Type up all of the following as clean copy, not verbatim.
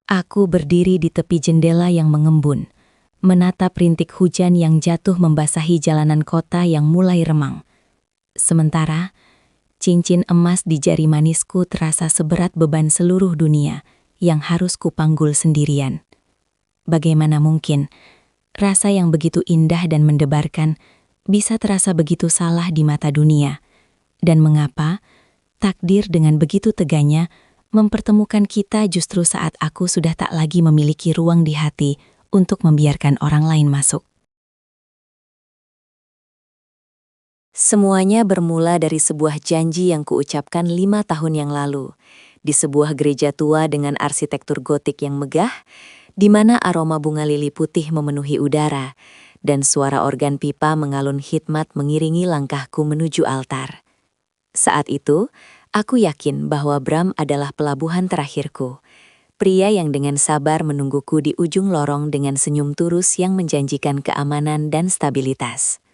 Aku berdiri di tepi jendela yang mengembun, menatap rintik hujan yang jatuh membasahi jalanan kota yang mulai remang. Sementara, cincin emas di jari manisku terasa seberat beban seluruh dunia yang harus kupanggul sendirian. Bagaimana mungkin rasa yang begitu indah dan mendebarkan bisa terasa begitu salah di mata dunia? Dan mengapa takdir dengan begitu teganya mempertemukan kita justru saat aku sudah tak lagi memiliki ruang di hati untuk membiarkan orang lain masuk? Semuanya bermula dari sebuah janji yang kuucapkan 5 tahun yang lalu, di sebuah gereja tua dengan arsitektur gotik yang megah, di mana aroma bunga lili putih memenuhi udara, dan suara organ pipa mengalun hikmat mengiringi langkahku menuju altar. Saat itu, aku yakin bahwa Bram adalah pelabuhan terakhirku, pria yang dengan sabar menungguku di ujung lorong dengan senyum tulus yang menjanjikan keamanan dan stabilitas.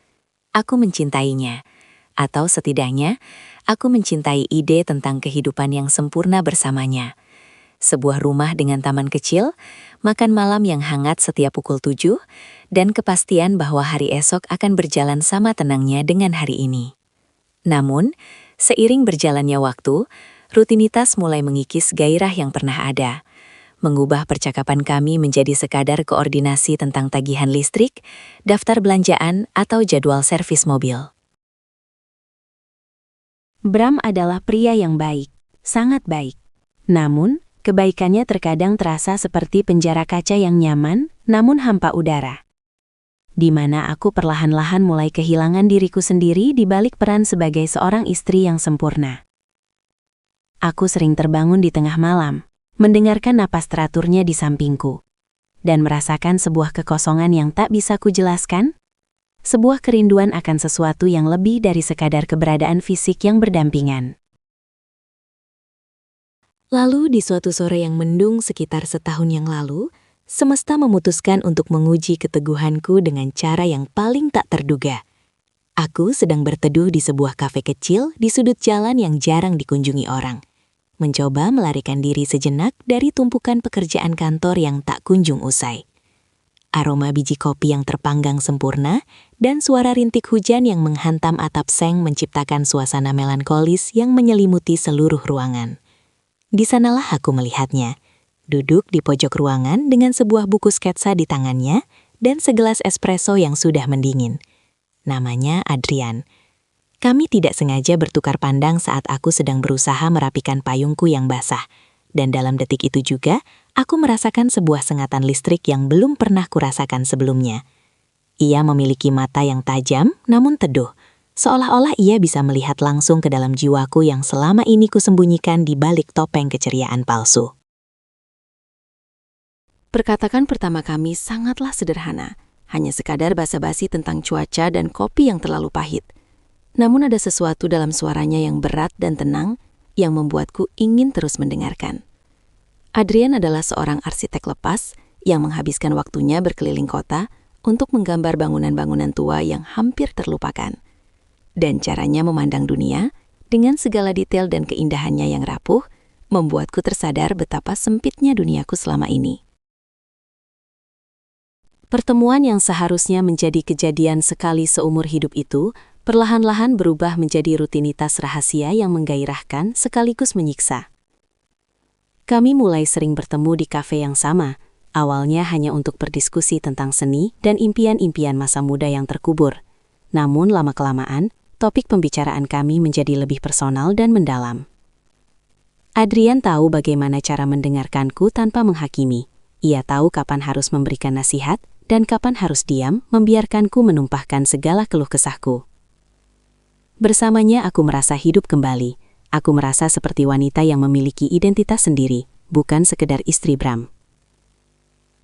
Aku mencintainya, atau setidaknya, aku mencintai ide tentang kehidupan yang sempurna bersamanya. Sebuah rumah dengan taman kecil, makan malam yang hangat setiap pukul 7, dan kepastian bahwa hari esok akan berjalan sama tenangnya dengan hari ini. Namun, seiring berjalannya waktu, rutinitas mulai mengikis gairah yang pernah ada, mengubah percakapan kami menjadi sekadar koordinasi tentang tagihan listrik, daftar belanjaan, atau jadwal servis mobil. Bram adalah pria yang baik, sangat baik. Namun, kebaikannya terkadang terasa seperti penjara kaca yang nyaman, namun hampa udara. Di mana aku perlahan-lahan mulai kehilangan diriku sendiri di balik peran sebagai seorang istri yang sempurna. Aku sering terbangun di tengah malam, mendengarkan napas teraturnya di sampingku, dan merasakan sebuah kekosongan yang tak bisa kujelaskan, sebuah kerinduan akan sesuatu yang lebih dari sekadar keberadaan fisik yang berdampingan. Lalu di suatu sore yang mendung sekitar setahun yang lalu, semesta memutuskan untuk menguji keteguhanku dengan cara yang paling tak terduga. Aku sedang berteduh di sebuah kafe kecil di sudut jalan yang jarang dikunjungi orang, mencoba melarikan diri sejenak dari tumpukan pekerjaan kantor yang tak kunjung usai. Aroma biji kopi yang terpanggang sempurna dan suara rintik hujan yang menghantam atap seng menciptakan suasana melankolis yang menyelimuti seluruh ruangan. Di sanalah aku melihatnya, duduk di pojok ruangan dengan sebuah buku sketsa di tangannya dan segelas espresso yang sudah mendingin. Namanya Adrian. Kami tidak sengaja bertukar pandang saat aku sedang berusaha merapikan payungku yang basah. Dan dalam detik itu juga, aku merasakan sebuah sengatan listrik yang belum pernah kurasakan sebelumnya. Ia memiliki mata yang tajam namun teduh, seolah-olah ia bisa melihat langsung ke dalam jiwaku yang selama ini kusembunyikan di balik topeng keceriaan palsu. Perkataan pertama kami sangatlah sederhana, hanya sekadar basa-basi tentang cuaca dan kopi yang terlalu pahit. Namun ada sesuatu dalam suaranya yang berat dan tenang yang membuatku ingin terus mendengarkan. Adrian adalah seorang arsitek lepas yang menghabiskan waktunya berkeliling kota untuk menggambar bangunan-bangunan tua yang hampir terlupakan. Dan caranya memandang dunia, dengan segala detail dan keindahannya yang rapuh, membuatku tersadar betapa sempitnya duniaku selama ini. Pertemuan yang seharusnya menjadi kejadian sekali seumur hidup itu, perlahan-lahan berubah menjadi rutinitas rahasia yang menggairahkan sekaligus menyiksa. Kami mulai sering bertemu di kafe yang sama, awalnya hanya untuk berdiskusi tentang seni dan impian-impian masa muda yang terkubur. Namun lama-kelamaan, topik pembicaraan kami menjadi lebih personal dan mendalam. Adrian tahu bagaimana cara mendengarkanku tanpa menghakimi. Ia tahu kapan harus memberikan nasihat dan kapan harus diam, membiarkanku menumpahkan segala keluh kesahku. Bersamanya aku merasa hidup kembali. Aku merasa seperti wanita yang memiliki identitas sendiri, bukan sekedar istri Bram.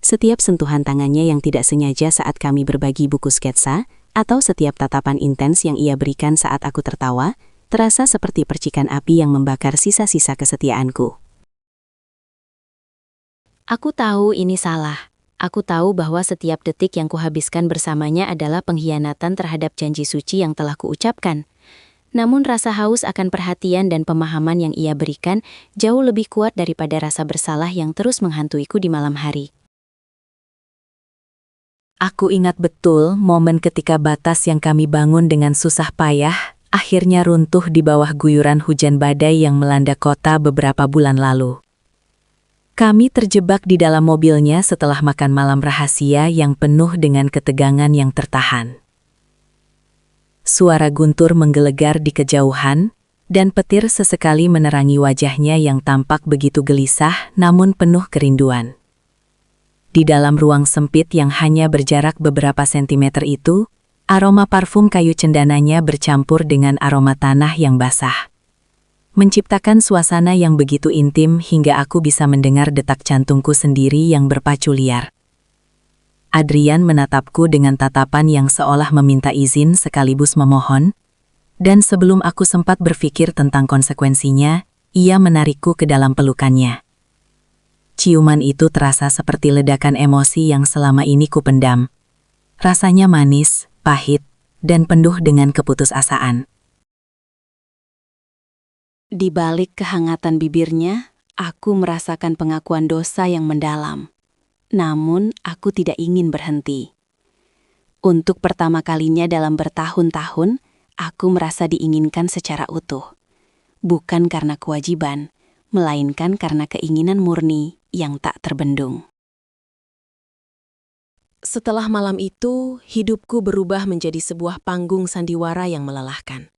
Setiap sentuhan tangannya yang tidak sengaja saat kami berbagi buku sketsa, atau setiap tatapan intens yang ia berikan saat aku tertawa, terasa seperti percikan api yang membakar sisa-sisa kesetiaanku. Aku tahu ini salah. Aku tahu bahwa setiap detik yang kuhabiskan bersamanya adalah pengkhianatan terhadap janji suci yang telah kuucapkan. Namun rasa haus akan perhatian dan pemahaman yang ia berikan jauh lebih kuat daripada rasa bersalah yang terus menghantuiku di malam hari. Aku ingat betul momen ketika batas yang kami bangun dengan susah payah akhirnya runtuh di bawah guyuran hujan badai yang melanda kota beberapa bulan lalu. Kami terjebak di dalam mobilnya setelah makan malam rahasia yang penuh dengan ketegangan yang tertahan. Suara guntur menggelegar di kejauhan, dan petir sesekali menerangi wajahnya yang tampak begitu gelisah namun penuh kerinduan. Di dalam ruang sempit yang hanya berjarak beberapa sentimeter itu, aroma parfum kayu cendananya bercampur dengan aroma tanah yang basah. Menciptakan suasana yang begitu intim hingga aku bisa mendengar detak jantungku sendiri yang berpacu liar. Adrian menatapku dengan tatapan yang seolah meminta izin sekaligus memohon, dan sebelum aku sempat berpikir tentang konsekuensinya, ia menarikku ke dalam pelukannya. Ciuman itu terasa seperti ledakan emosi yang selama ini kupendam. Rasanya manis, pahit, dan penuh dengan keputusasaan. Di balik kehangatan bibirnya, aku merasakan pengakuan dosa yang mendalam. Namun, aku tidak ingin berhenti. Untuk pertama kalinya dalam bertahun-tahun, aku merasa diinginkan secara utuh. Bukan karena kewajiban, melainkan karena keinginan murni yang tak terbendung. Setelah malam itu, hidupku berubah menjadi sebuah panggung sandiwara yang melelahkan.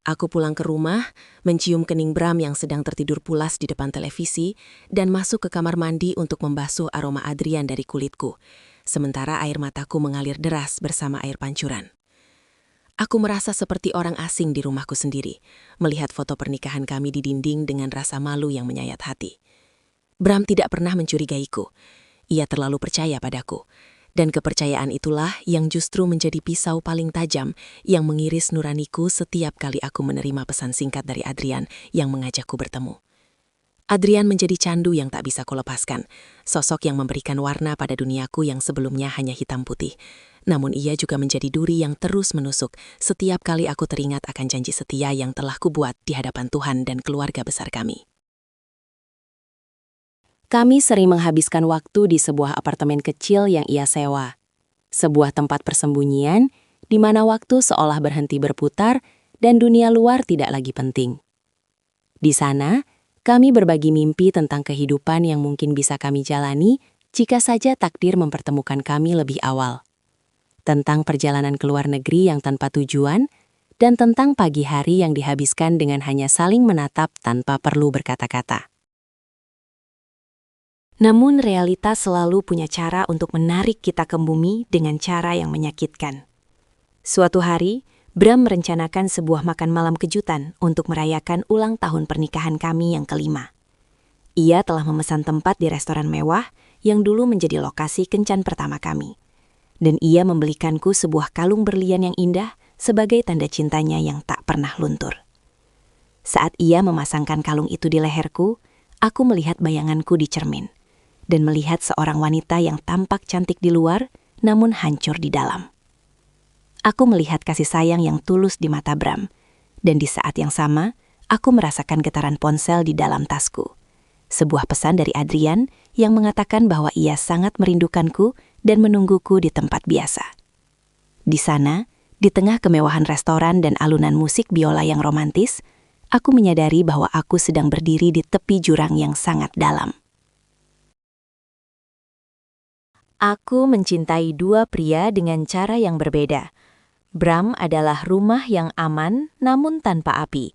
Aku pulang ke rumah, mencium kening Bram yang sedang tertidur pulas di depan televisi, dan masuk ke kamar mandi untuk membasuh aroma Adrian dari kulitku, sementara air mataku mengalir deras bersama air pancuran. Aku merasa seperti orang asing di rumahku sendiri, melihat foto pernikahan kami di dinding dengan rasa malu yang menyayat hati. Bram tidak pernah mencurigaiku. Ia terlalu percaya padaku. Dan kepercayaan itulah yang justru menjadi pisau paling tajam yang mengiris nuraniku setiap kali aku menerima pesan singkat dari Adrian yang mengajakku bertemu. Adrian menjadi candu yang tak bisa kulepaskan, sosok yang memberikan warna pada duniaku yang sebelumnya hanya hitam putih. Namun ia juga menjadi duri yang terus menusuk setiap kali aku teringat akan janji setia yang telah kubuat di hadapan Tuhan dan keluarga besar kami. Kami sering menghabiskan waktu di sebuah apartemen kecil yang ia sewa. Sebuah tempat persembunyian di mana waktu seolah berhenti berputar dan dunia luar tidak lagi penting. Di sana, kami berbagi mimpi tentang kehidupan yang mungkin bisa kami jalani jika saja takdir mempertemukan kami lebih awal. Tentang perjalanan ke luar negeri yang tanpa tujuan, dan tentang pagi hari yang dihabiskan dengan hanya saling menatap tanpa perlu berkata-kata. Namun realitas selalu punya cara untuk menarik kita ke bumi dengan cara yang menyakitkan. Suatu hari, Bram merencanakan sebuah makan malam kejutan untuk merayakan ulang tahun pernikahan kami yang kelima. Ia telah memesan tempat di restoran mewah yang dulu menjadi lokasi kencan pertama kami. Dan ia membelikanku sebuah kalung berlian yang indah sebagai tanda cintanya yang tak pernah luntur. Saat ia memasangkan kalung itu di leherku, aku melihat bayanganku di cermin. Dan melihat seorang wanita yang tampak cantik di luar, namun hancur di dalam. Aku melihat kasih sayang yang tulus di mata Bram, dan di saat yang sama, aku merasakan getaran ponsel di dalam tasku. Sebuah pesan dari Adrian yang mengatakan bahwa ia sangat merindukanku dan menungguku di tempat biasa. Di sana, di tengah kemewahan restoran dan alunan musik biola yang romantis, aku menyadari bahwa aku sedang berdiri di tepi jurang yang sangat dalam. Aku mencintai dua pria dengan cara yang berbeda. Bram adalah rumah yang aman namun tanpa api.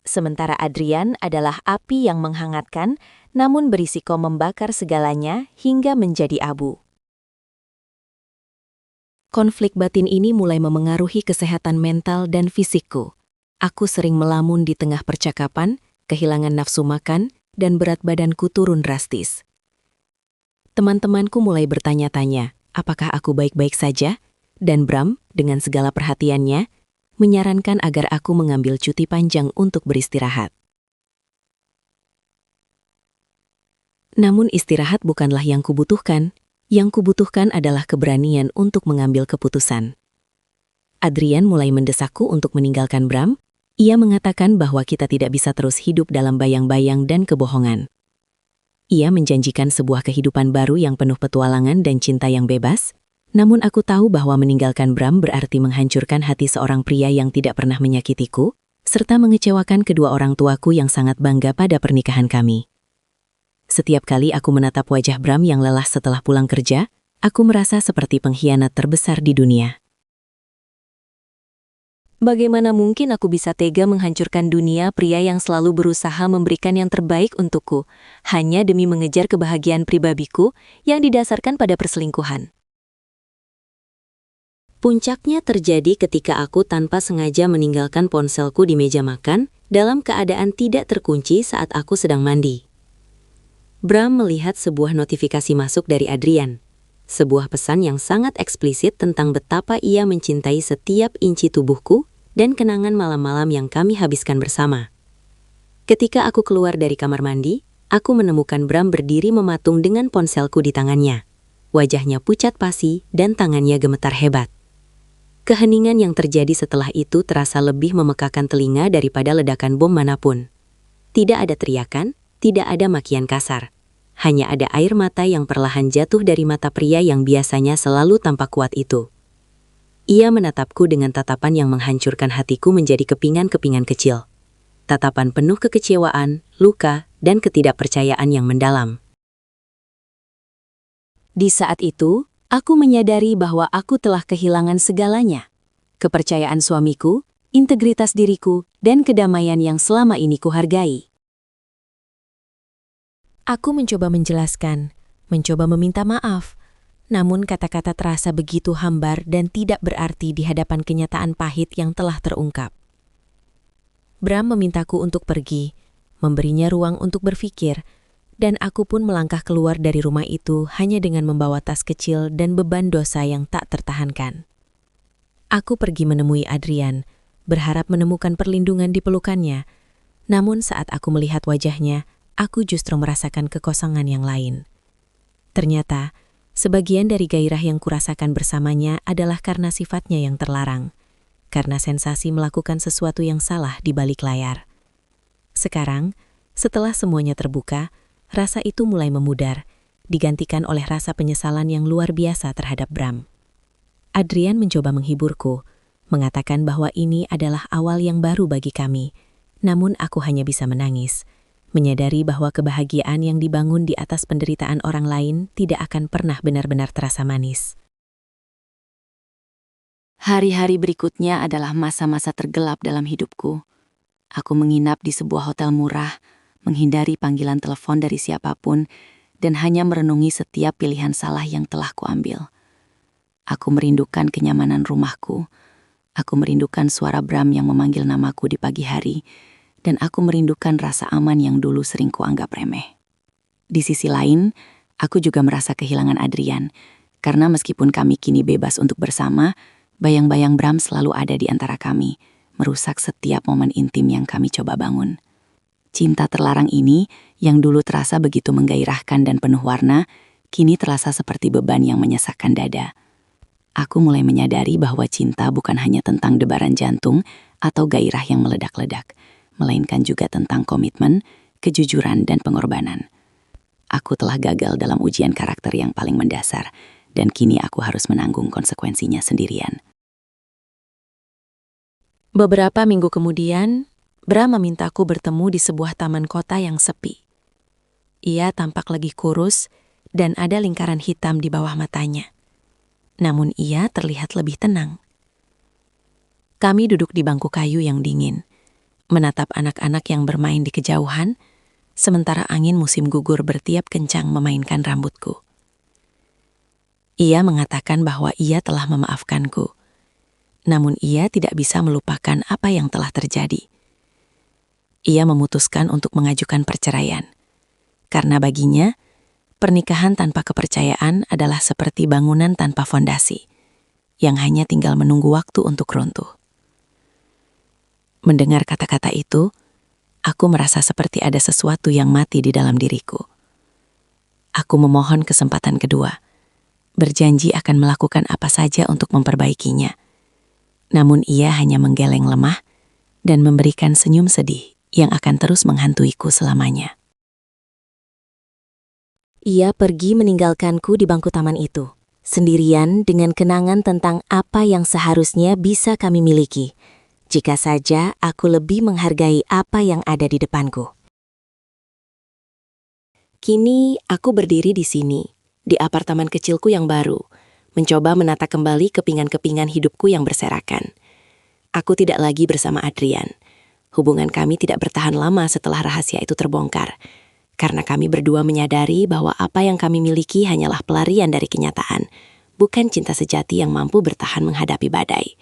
Sementara Adrian adalah api yang menghangatkan namun berisiko membakar segalanya hingga menjadi abu. Konflik batin ini mulai memengaruhi kesehatan mental dan fisikku. Aku sering melamun di tengah percakapan, kehilangan nafsu makan, dan berat badanku turun drastis. Teman-temanku mulai bertanya-tanya, apakah aku baik-baik saja? Dan Bram, dengan segala perhatiannya, menyarankan agar aku mengambil cuti panjang untuk beristirahat. Namun istirahat bukanlah yang kubutuhkan. Yang kubutuhkan adalah keberanian untuk mengambil keputusan. Adrian mulai mendesakku untuk meninggalkan Bram, Ia mengatakan bahwa kita tidak bisa terus hidup dalam bayang-bayang dan kebohongan. Ia menjanjikan sebuah kehidupan baru yang penuh petualangan dan cinta yang bebas, namun aku tahu bahwa meninggalkan Bram berarti menghancurkan hati seorang pria yang tidak pernah menyakitiku, serta mengecewakan kedua orang tuaku yang sangat bangga pada pernikahan kami. Setiap kali aku menatap wajah Bram yang lelah setelah pulang kerja, aku merasa seperti pengkhianat terbesar di dunia. Bagaimana mungkin aku bisa tega menghancurkan dunia pria yang selalu berusaha memberikan yang terbaik untukku, hanya demi mengejar kebahagiaan pribadiku yang didasarkan pada perselingkuhan. Puncaknya terjadi ketika aku tanpa sengaja meninggalkan ponselku di meja makan dalam keadaan tidak terkunci saat aku sedang mandi. Bram melihat sebuah notifikasi masuk dari Adrian. Sebuah pesan yang sangat eksplisit tentang betapa ia mencintai setiap inci tubuhku dan kenangan malam-malam yang kami habiskan bersama. Ketika aku keluar dari kamar mandi, aku menemukan Bram berdiri mematung dengan ponselku di tangannya. Wajahnya pucat pasi dan tangannya gemetar hebat. Keheningan yang terjadi setelah itu terasa lebih memekakan telinga daripada ledakan bom manapun. Tidak ada teriakan, tidak ada makian kasar. Hanya ada air mata yang perlahan jatuh dari mata pria yang biasanya selalu tampak kuat itu. Ia menatapku dengan tatapan yang menghancurkan hatiku menjadi kepingan-kepingan kecil. Tatapan penuh kekecewaan, luka, dan ketidakpercayaan yang mendalam. Di saat itu, aku menyadari bahwa aku telah kehilangan segalanya. Kepercayaan suamiku, integritas diriku, dan kedamaian yang selama ini kuhargai. Aku mencoba menjelaskan, mencoba meminta maaf, namun kata-kata terasa begitu hambar dan tidak berarti di hadapan kenyataan pahit yang telah terungkap. Bram memintaku untuk pergi, memberinya ruang untuk berpikir, dan aku pun melangkah keluar dari rumah itu hanya dengan membawa tas kecil dan beban dosa yang tak tertahankan. Aku pergi menemui Adrian, berharap menemukan perlindungan di pelukannya, namun saat aku melihat wajahnya, aku justru merasakan kekosongan yang lain. Ternyata, sebagian dari gairah yang kurasakan bersamanya adalah karena sifatnya yang terlarang, karena sensasi melakukan sesuatu yang salah di balik layar. Sekarang, setelah semuanya terbuka, rasa itu mulai memudar, digantikan oleh rasa penyesalan yang luar biasa terhadap Bram. Adrian mencoba menghiburku, mengatakan bahwa ini adalah awal yang baru bagi kami, namun aku hanya bisa menangis, menyadari bahwa kebahagiaan yang dibangun di atas penderitaan orang lain tidak akan pernah benar-benar terasa manis. Hari-hari berikutnya adalah masa-masa tergelap dalam hidupku. Aku menginap di sebuah hotel murah, menghindari panggilan telepon dari siapapun, dan hanya merenungi setiap pilihan salah yang telah kuambil. Aku merindukan kenyamanan rumahku. Aku merindukan suara Bram yang memanggil namaku di pagi hari, dan aku merindukan rasa aman yang dulu sering kuanggap remeh. Di sisi lain, aku juga merasa kehilangan Adrian, karena meskipun kami kini bebas untuk bersama, bayang-bayang Bram selalu ada di antara kami, merusak setiap momen intim yang kami coba bangun. Cinta terlarang ini, yang dulu terasa begitu menggairahkan dan penuh warna, kini terasa seperti beban yang menyesakkan dada. Aku mulai menyadari bahwa cinta bukan hanya tentang debaran jantung atau gairah yang meledak-ledak, melainkan juga tentang komitmen, kejujuran, dan pengorbanan. Aku telah gagal dalam ujian karakter yang paling mendasar, dan kini aku harus menanggung konsekuensinya sendirian. Beberapa minggu kemudian, Bram memintaku bertemu di sebuah taman kota yang sepi. Ia tampak lagi kurus, dan ada lingkaran hitam di bawah matanya. Namun ia terlihat lebih tenang. Kami duduk di bangku kayu yang dingin, menatap anak-anak yang bermain di kejauhan, sementara angin musim gugur bertiup kencang memainkan rambutku. Ia mengatakan bahwa ia telah memaafkanku, namun ia tidak bisa melupakan apa yang telah terjadi. Ia memutuskan untuk mengajukan perceraian, karena baginya, pernikahan tanpa kepercayaan adalah seperti bangunan tanpa fondasi, yang hanya tinggal menunggu waktu untuk runtuh. Mendengar kata-kata itu, aku merasa seperti ada sesuatu yang mati di dalam diriku. Aku memohon kesempatan kedua, berjanji akan melakukan apa saja untuk memperbaikinya. Namun ia hanya menggeleng lemah, dan memberikan senyum sedih yang akan terus menghantuiku selamanya. Ia pergi meninggalkanku di bangku taman itu, sendirian dengan kenangan tentang apa yang seharusnya bisa kami miliki, jika saja aku lebih menghargai apa yang ada di depanku. Kini aku berdiri di sini, di apartemen kecilku yang baru, mencoba menata kembali kepingan-kepingan hidupku yang berserakan. Aku tidak lagi bersama Adrian. Hubungan kami tidak bertahan lama setelah rahasia itu terbongkar, karena kami berdua menyadari bahwa apa yang kami miliki hanyalah pelarian dari kenyataan, bukan cinta sejati yang mampu bertahan menghadapi badai.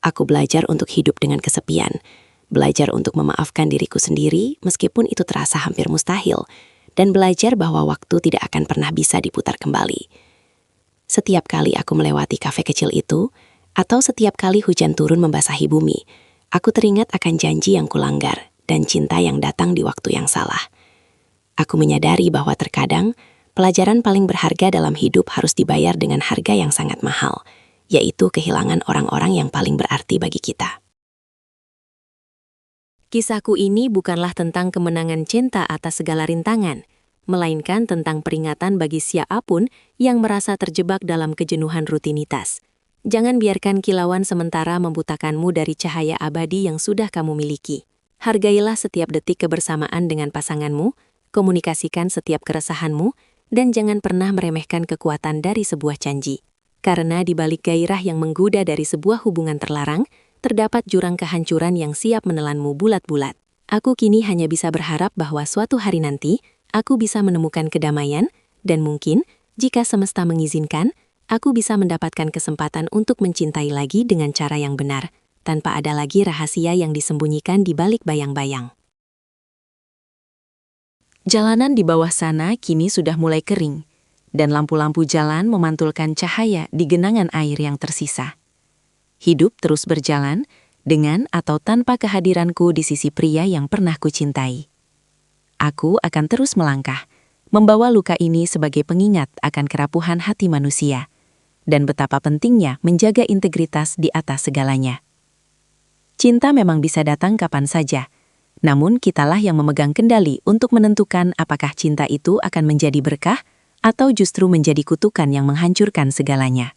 Aku belajar untuk hidup dengan kesepian, belajar untuk memaafkan diriku sendiri meskipun itu terasa hampir mustahil, dan belajar bahwa waktu tidak akan pernah bisa diputar kembali. Setiap kali aku melewati kafe kecil itu, atau setiap kali hujan turun membasahi bumi, aku teringat akan janji yang kulanggar dan cinta yang datang di waktu yang salah. Aku menyadari bahwa terkadang pelajaran paling berharga dalam hidup harus dibayar dengan harga yang sangat mahal, yaitu kehilangan orang-orang yang paling berarti bagi kita. Kisahku ini bukanlah tentang kemenangan cinta atas segala rintangan, melainkan tentang peringatan bagi siapapun yang merasa terjebak dalam kejenuhan rutinitas. Jangan biarkan kilauan sementara membutakanmu dari cahaya abadi yang sudah kamu miliki. Hargailah setiap detik kebersamaan dengan pasanganmu, komunikasikan setiap keresahanmu, dan jangan pernah meremehkan kekuatan dari sebuah janji. Karena di balik gairah yang menggoda dari sebuah hubungan terlarang, terdapat jurang kehancuran yang siap menelanmu bulat-bulat. Aku kini hanya bisa berharap bahwa suatu hari nanti, aku bisa menemukan kedamaian, dan mungkin, jika semesta mengizinkan, aku bisa mendapatkan kesempatan untuk mencintai lagi dengan cara yang benar, tanpa ada lagi rahasia yang disembunyikan di balik bayang-bayang. Jalanan di bawah sana kini sudah mulai kering, dan lampu-lampu jalan memantulkan cahaya di genangan air yang tersisa. Hidup terus berjalan dengan atau tanpa kehadiranku di sisi pria yang pernah kucintai. Aku akan terus melangkah, membawa luka ini sebagai pengingat akan kerapuhan hati manusia, dan betapa pentingnya menjaga integritas di atas segalanya. Cinta memang bisa datang kapan saja, namun kitalah yang memegang kendali untuk menentukan apakah cinta itu akan menjadi berkah atau justru menjadi kutukan yang menghancurkan segalanya.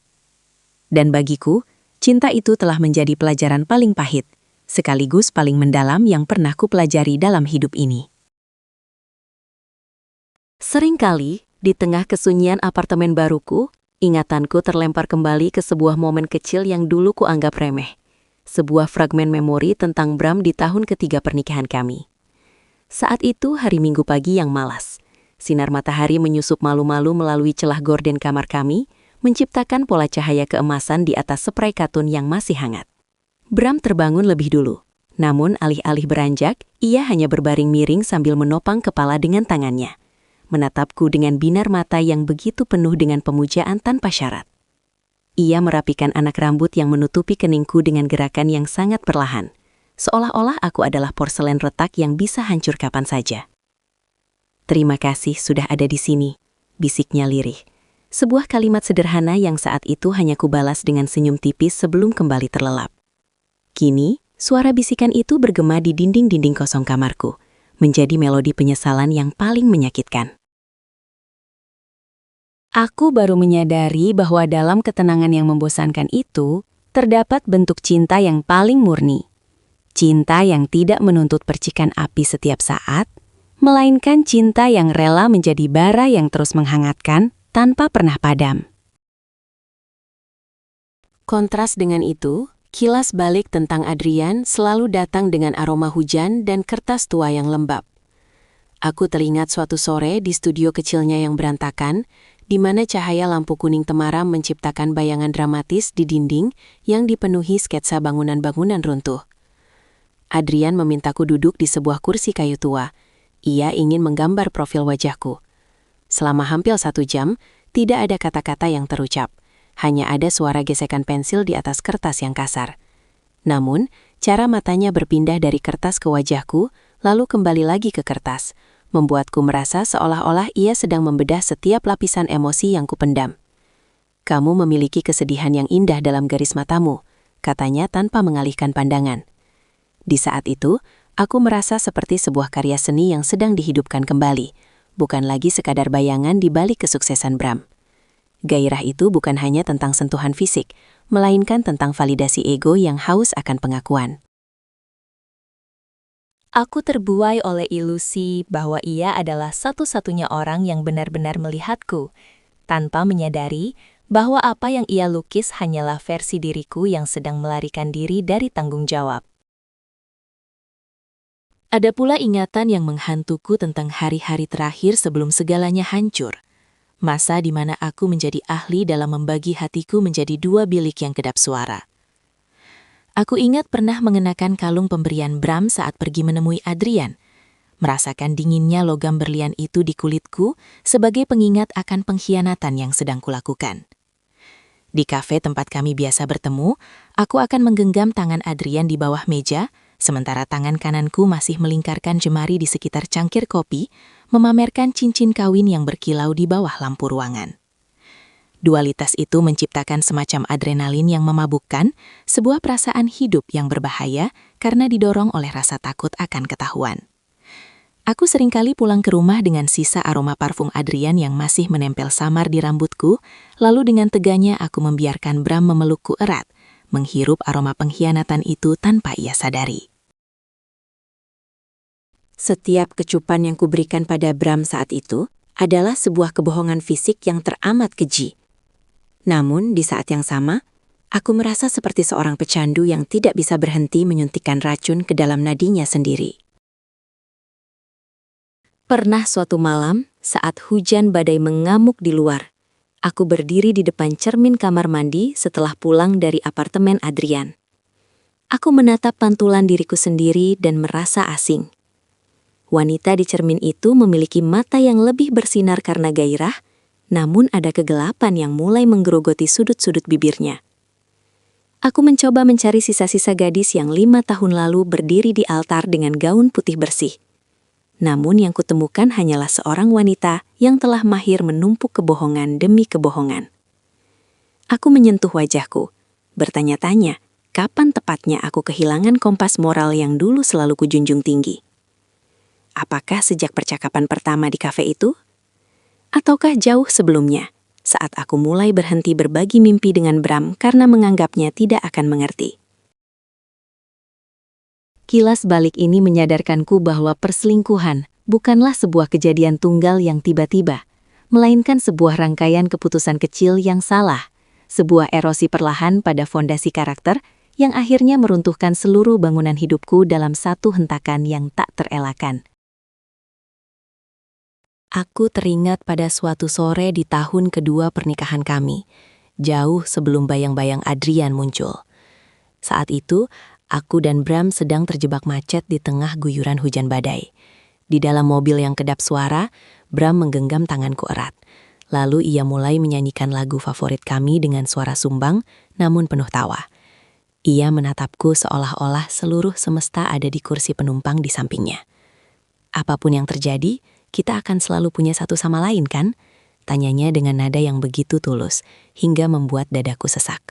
Dan bagiku, cinta itu telah menjadi pelajaran paling pahit, sekaligus paling mendalam yang pernah kupelajari dalam hidup ini. Seringkali, di tengah kesunyian apartemen baruku, ingatanku terlempar kembali ke sebuah momen kecil yang dulu kuanggap remeh. Sebuah fragmen memori tentang Bram di tahun ketiga pernikahan kami. Saat itu hari Minggu pagi yang malas. Sinar matahari menyusup malu-malu melalui celah gorden kamar kami, menciptakan pola cahaya keemasan di atas spray katun yang masih hangat. Bram terbangun lebih dulu. Namun alih-alih beranjak, ia hanya berbaring miring sambil menopang kepala dengan tangannya. Menatapku dengan binar mata yang begitu penuh dengan pemujaan tanpa syarat. Ia merapikan anak rambut yang menutupi keningku dengan gerakan yang sangat perlahan, seolah-olah aku adalah porselen retak yang bisa hancur kapan saja. "Terima kasih sudah ada di sini," bisiknya lirih. Sebuah kalimat sederhana yang saat itu hanya kubalas dengan senyum tipis sebelum kembali terlelap. Kini, suara bisikan itu bergema di dinding-dinding kosong kamarku, menjadi melodi penyesalan yang paling menyakitkan. Aku baru menyadari bahwa dalam ketenangan yang membosankan itu, terdapat bentuk cinta yang paling murni. Cinta yang tidak menuntut percikan api setiap saat, melainkan cinta yang rela menjadi bara yang terus menghangatkan tanpa pernah padam. Kontras dengan itu, kilas balik tentang Adrian selalu datang dengan aroma hujan dan kertas tua yang lembab. Aku teringat suatu sore di studio kecilnya yang berantakan, di mana cahaya lampu kuning temaram menciptakan bayangan dramatis di dinding yang dipenuhi sketsa bangunan-bangunan runtuh. Adrian memintaku duduk di sebuah kursi kayu tua. Ia ingin menggambar profil wajahku. Selama hampir 1 jam, tidak ada kata-kata yang terucap. Hanya ada suara gesekan pensil di atas kertas yang kasar. Namun, cara matanya berpindah dari kertas ke wajahku, lalu kembali lagi ke kertas, membuatku merasa seolah-olah ia sedang membedah setiap lapisan emosi yang kupendam. "Kamu memiliki kesedihan yang indah dalam garis matamu," katanya tanpa mengalihkan pandangan. Di saat itu, aku merasa seperti sebuah karya seni yang sedang dihidupkan kembali, bukan lagi sekadar bayangan di balik kesuksesan Bram. Gairah itu bukan hanya tentang sentuhan fisik, melainkan tentang validasi ego yang haus akan pengakuan. Aku terbuai oleh ilusi bahwa ia adalah satu-satunya orang yang benar-benar melihatku, tanpa menyadari bahwa apa yang ia lukis hanyalah versi diriku yang sedang melarikan diri dari tanggung jawab. Ada pula ingatan yang menghantuku tentang hari-hari terakhir sebelum segalanya hancur. Masa di mana aku menjadi ahli dalam membagi hatiku menjadi 2 bilik yang kedap suara. Aku ingat pernah mengenakan kalung pemberian Bram saat pergi menemui Adrian. Merasakan dinginnya logam berlian itu di kulitku sebagai pengingat akan pengkhianatan yang sedang kulakukan. Di kafe tempat kami biasa bertemu, aku akan menggenggam tangan Adrian di bawah meja, sementara tangan kananku masih melingkarkan jemari di sekitar cangkir kopi, memamerkan cincin kawin yang berkilau di bawah lampu ruangan. Dualitas itu menciptakan semacam adrenalin yang memabukkan, sebuah perasaan hidup yang berbahaya karena didorong oleh rasa takut akan ketahuan. Aku seringkali pulang ke rumah dengan sisa aroma parfum Adrian yang masih menempel samar di rambutku, lalu dengan teganya aku membiarkan Bram memelukku erat, menghirup aroma pengkhianatan itu tanpa ia sadari. Setiap kecupan yang kuberikan pada Bram saat itu adalah sebuah kebohongan fisik yang teramat keji. Namun, di saat yang sama, aku merasa seperti seorang pecandu yang tidak bisa berhenti menyuntikkan racun ke dalam nadinya sendiri. Pernah suatu malam, saat hujan badai mengamuk di luar, aku berdiri di depan cermin kamar mandi setelah pulang dari apartemen Adrian. Aku menatap pantulan diriku sendiri dan merasa asing. Wanita di cermin itu memiliki mata yang lebih bersinar karena gairah, namun ada kegelapan yang mulai menggerogoti sudut-sudut bibirnya. Aku mencoba mencari sisa-sisa gadis yang 5 tahun lalu berdiri di altar dengan gaun putih bersih. Namun yang kutemukan hanyalah seorang wanita yang telah mahir menumpuk kebohongan demi kebohongan. Aku menyentuh wajahku, bertanya-tanya, kapan tepatnya aku kehilangan kompas moral yang dulu selalu kujunjung tinggi. Apakah sejak percakapan pertama di kafe itu? Ataukah jauh sebelumnya, saat aku mulai berhenti berbagi mimpi dengan Bram karena menganggapnya tidak akan mengerti? Kilas balik ini menyadarkanku bahwa perselingkuhan bukanlah sebuah kejadian tunggal yang tiba-tiba, melainkan sebuah rangkaian keputusan kecil yang salah, sebuah erosi perlahan pada fondasi karakter yang akhirnya meruntuhkan seluruh bangunan hidupku dalam satu hentakan yang tak terelakkan. Aku teringat pada suatu sore di tahun kedua pernikahan kami, jauh sebelum bayang-bayang Adrian muncul. Saat itu, aku dan Bram sedang terjebak macet di tengah guyuran hujan badai. Di dalam mobil yang kedap suara, Bram menggenggam tanganku erat. Lalu ia mulai menyanyikan lagu favorit kami dengan suara sumbang, namun penuh tawa. Ia menatapku seolah-olah seluruh semesta ada di kursi penumpang di sampingnya. Apapun yang terjadi, kita akan selalu punya satu sama lain, kan? Tanyanya dengan nada yang begitu tulus, hingga membuat dadaku sesak.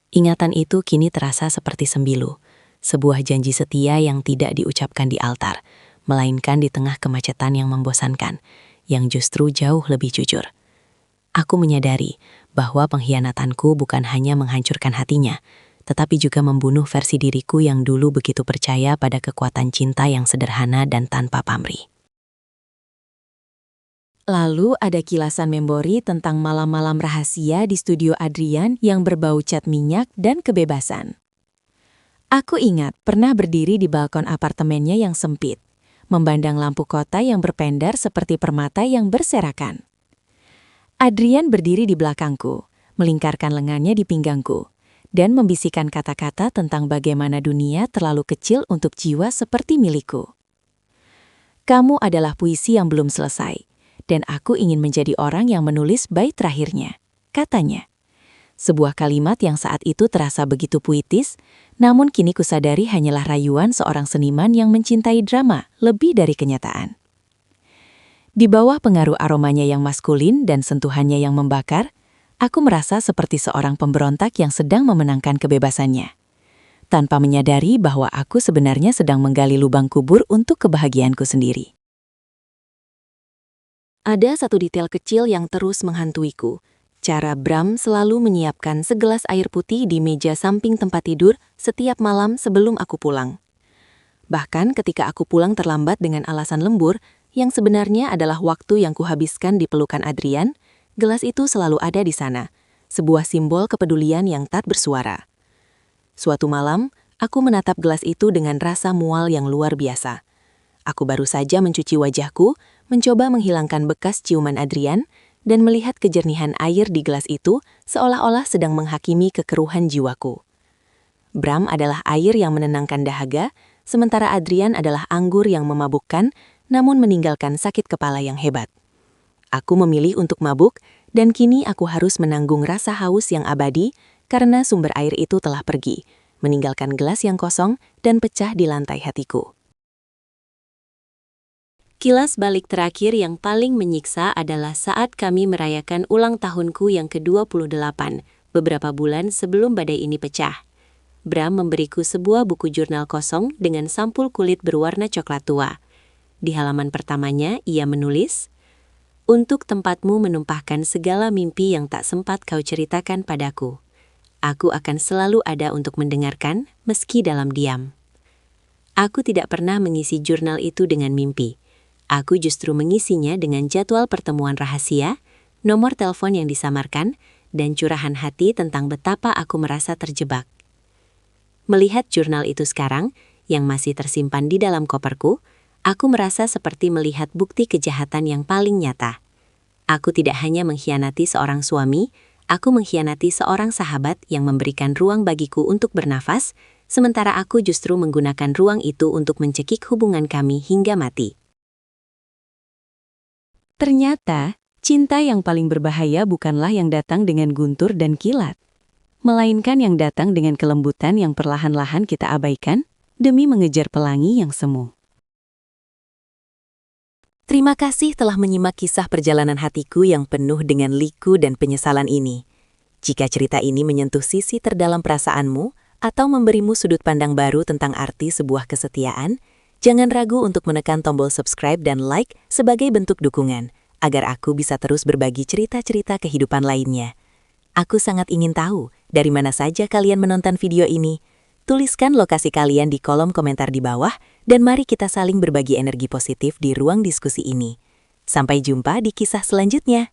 Ingatan itu kini terasa seperti sembilu, sebuah janji setia yang tidak diucapkan di altar, melainkan di tengah kemacetan yang membosankan, yang justru jauh lebih jujur. Aku menyadari bahwa pengkhianatanku bukan hanya menghancurkan hatinya, tetapi juga membunuh versi diriku yang dulu begitu percaya pada kekuatan cinta yang sederhana dan tanpa pamrih. Lalu ada kilasan memori tentang malam-malam rahasia di studio Adrian yang berbau cat minyak dan kebebasan. Aku ingat pernah berdiri di balkon apartemennya yang sempit, memandang lampu kota yang berpendar seperti permata yang berserakan. Adrian berdiri di belakangku, melingkarkan lengannya di pinggangku, dan membisikkan kata-kata tentang bagaimana dunia terlalu kecil untuk jiwa seperti milikku. Kamu adalah puisi yang belum selesai, dan aku ingin menjadi orang yang menulis bait terakhirnya, katanya. Sebuah kalimat yang saat itu terasa begitu puitis, namun kini kusadari hanyalah rayuan seorang seniman yang mencintai drama lebih dari kenyataan. Di bawah pengaruh aromanya yang maskulin dan sentuhannya yang membakar, aku merasa seperti seorang pemberontak yang sedang memenangkan kebebasannya. tanpa menyadari bahwa aku sebenarnya sedang menggali lubang kubur untuk kebahagiaanku sendiri. Ada satu detail kecil yang terus menghantuiku. Cara Bram selalu menyiapkan segelas air putih di meja samping tempat tidur setiap malam sebelum aku pulang. Bahkan ketika aku pulang terlambat dengan alasan lembur, yang sebenarnya adalah waktu yang kuhabiskan di pelukan Adrian, gelas itu selalu ada di sana, sebuah simbol kepedulian yang tak bersuara. Suatu malam, aku menatap gelas itu dengan rasa mual yang luar biasa. Aku baru saja mencuci wajahku, mencoba menghilangkan bekas ciuman Adrian, dan melihat kejernihan air di gelas itu seolah-olah sedang menghakimi kekeruhan jiwaku. Bram adalah air yang menenangkan dahaga, sementara Adrian adalah anggur yang memabukkan, namun meninggalkan sakit kepala yang hebat. Aku memilih untuk mabuk, dan kini aku harus menanggung rasa haus yang abadi karena sumber air itu telah pergi, meninggalkan gelas yang kosong dan pecah di lantai hatiku. Kilas balik terakhir yang paling menyiksa adalah saat kami merayakan ulang tahunku yang ke-28, beberapa bulan sebelum badai ini pecah. Bram memberiku sebuah buku jurnal kosong dengan sampul kulit berwarna coklat tua. Di halaman pertamanya, ia menulis, "Untuk tempatmu menumpahkan segala mimpi yang tak sempat kau ceritakan padaku. Aku akan selalu ada untuk mendengarkan, meski dalam diam." Aku tidak pernah mengisi jurnal itu dengan mimpi. Aku justru mengisinya dengan jadwal pertemuan rahasia, nomor telepon yang disamarkan, dan curahan hati tentang betapa aku merasa terjebak. Melihat jurnal itu sekarang, yang masih tersimpan di dalam koperku, aku merasa seperti melihat bukti kejahatan yang paling nyata. Aku tidak hanya mengkhianati seorang suami, aku mengkhianati seorang sahabat yang memberikan ruang bagiku untuk bernafas, sementara aku justru menggunakan ruang itu untuk mencekik hubungan kami hingga mati. Ternyata, cinta yang paling berbahaya bukanlah yang datang dengan guntur dan kilat, melainkan yang datang dengan kelembutan yang perlahan-lahan kita abaikan demi mengejar pelangi yang semu. Terima kasih telah menyimak kisah perjalanan hatiku yang penuh dengan liku dan penyesalan ini. Jika cerita ini menyentuh sisi terdalam perasaanmu atau memberimu sudut pandang baru tentang arti sebuah kesetiaan, jangan ragu untuk menekan tombol subscribe dan like sebagai bentuk dukungan, agar aku bisa terus berbagi cerita-cerita kehidupan lainnya. Aku sangat ingin tahu dari mana saja kalian menonton video ini. Tuliskan lokasi kalian di kolom komentar di bawah, dan mari kita saling berbagi energi positif di ruang diskusi ini. Sampai jumpa di kisah selanjutnya.